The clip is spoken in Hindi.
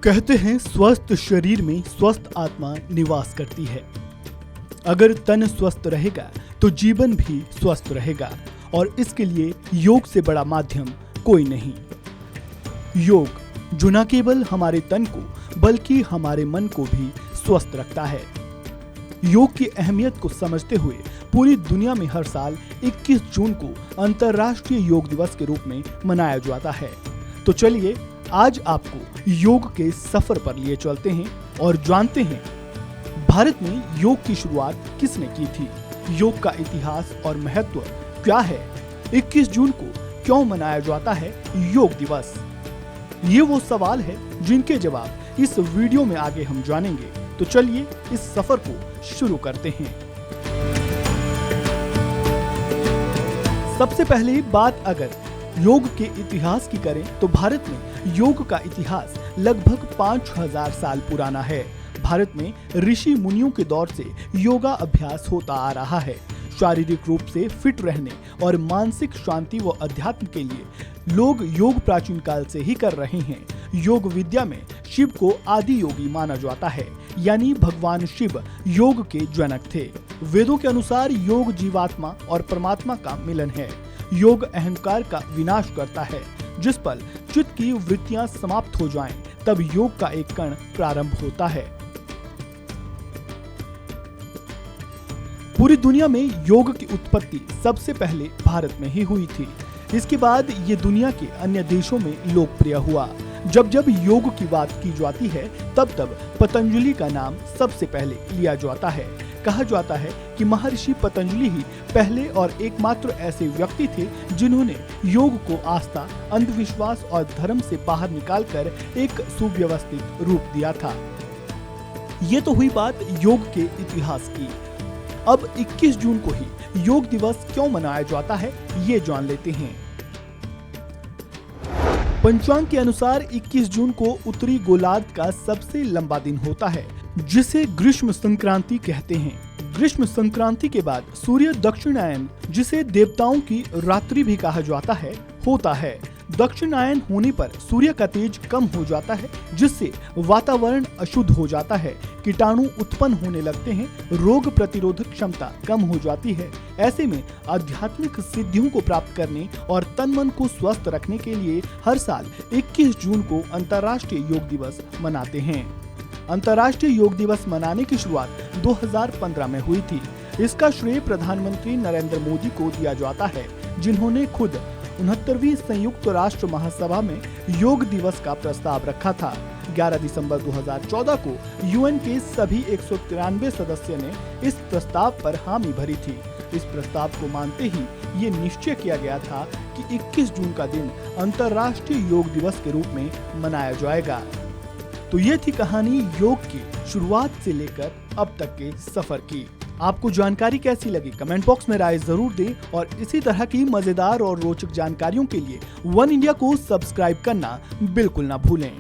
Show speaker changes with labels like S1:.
S1: कहते हैं स्वस्थ शरीर में स्वस्थ आत्मा निवास करती है। अगर तन स्वस्थ रहेगा तो जीवन भी स्वस्थ रहेगा और इसके लिए योग से बड़ा माध्यम कोई नहीं। योग जो न केवल हमारे तन को बल्कि हमारे मन को भी स्वस्थ रखता है। योग की अहमियत को समझते हुए पूरी दुनिया में हर साल 21 जून को अंतर्राष्ट्रीय योग दिवस के रूप में मनाया जाता है। तो चलिए आज आपको योग के सफर पर लिए चलते हैं और जानते हैं भारत में योग की शुरुआत किसने की थी, योग का इतिहास और महत्व क्या है, 21 जून को क्यों मनाया जाता है योग दिवस। ये वो सवाल है जिनके जवाब इस वीडियो में आगे हम जानेंगे। तो चलिए इस सफर को शुरू करते हैं। सबसे पहले बात अगर योग के इतिहास की करें तो भारत में योग का इतिहास लगभग 5000 साल पुराना है। भारत में ऋषि मुनियों के दौर से योगा अभ्यास होता आ रहा है। शारीरिक रूप से फिट रहने और मानसिक शांति व अध्यात्म के लिए लोग योग प्राचीन काल से ही कर रहे हैं। योग विद्या में शिव को आदि योगी माना जाता है, यानी भगवान शिव योग के जनक थे। वेदों के अनुसार योग जीवात्मा और परमात्मा का मिलन है। योग अहंकार का विनाश करता है। जिस पल चित्त की वृत्तियां समाप्त हो जाएं, तब योग का एक कण प्रारंभ होता है। पूरी दुनिया में योग की उत्पत्ति सबसे पहले भारत में ही हुई थी। इसके बाद ये दुनिया के अन्य देशों में लोकप्रिय हुआ। जब जब योग की बात की जाती है तब तब पतंजलि का नाम सबसे पहले लिया जाता है। कहा जाता है कि महर्षि पतंजलि ही पहले और एकमात्र ऐसे व्यक्ति थे जिन्होंने योग को आस्था, अंधविश्वास और धर्म से बाहर निकालकर एक सुव्यवस्थित रूप दिया था। ये तो हुई बात योग के इतिहास की। अब 21 जून को ही योग दिवस क्यों मनाया जाता है ये जान लेते हैं। पंचांग के अनुसार 21 जून को उत्तरी गोलार्ध का सबसे लंबा दिन होता है, जिसे ग्रीष्म संक्रांति कहते हैं। ग्रीष्म संक्रांति के बाद सूर्य दक्षिणायन, जिसे देवताओं की रात्रि भी कहा जाता है, होता है। दक्षिणायन होने पर सूर्य का तेज कम हो जाता है, जिससे वातावरण अशुद्ध हो जाता है, कीटाणु उत्पन्न होने लगते हैं, रोग प्रतिरोधक क्षमता कम हो जाती है। ऐसे में आध्यात्मिक सिद्धियों को प्राप्त करने और तन मन को स्वस्थ रखने के लिए हर साल 21 जून को अंतर्राष्ट्रीय योग दिवस मनाते हैं। अंतर्राष्ट्रीय योग दिवस मनाने की शुरुआत 2015 में हुई थी। इसका श्रेय प्रधानमंत्री नरेंद्र मोदी को दिया जाता है, जिन्होंने खुद 69वीं संयुक्त राष्ट्र महासभा में योग दिवस का प्रस्ताव रखा था। 11 दिसंबर 2014 को यूएन के सभी 193 सदस्य ने इस प्रस्ताव पर हामी भरी थी। इस प्रस्ताव को मानते ही ये निश्चय किया गया था कि 21 जून का दिन अंतर्राष्ट्रीय योग दिवस के रूप में मनाया जाएगा। तो ये थी कहानी योग की शुरुआत से लेकर अब तक के सफर की। आपको जानकारी कैसी लगी कमेंट बॉक्स में राय जरूर दें और इसी तरह की मजेदार और रोचक जानकारियों के लिए वन इंडिया को सब्सक्राइब करना बिल्कुल ना भूलें।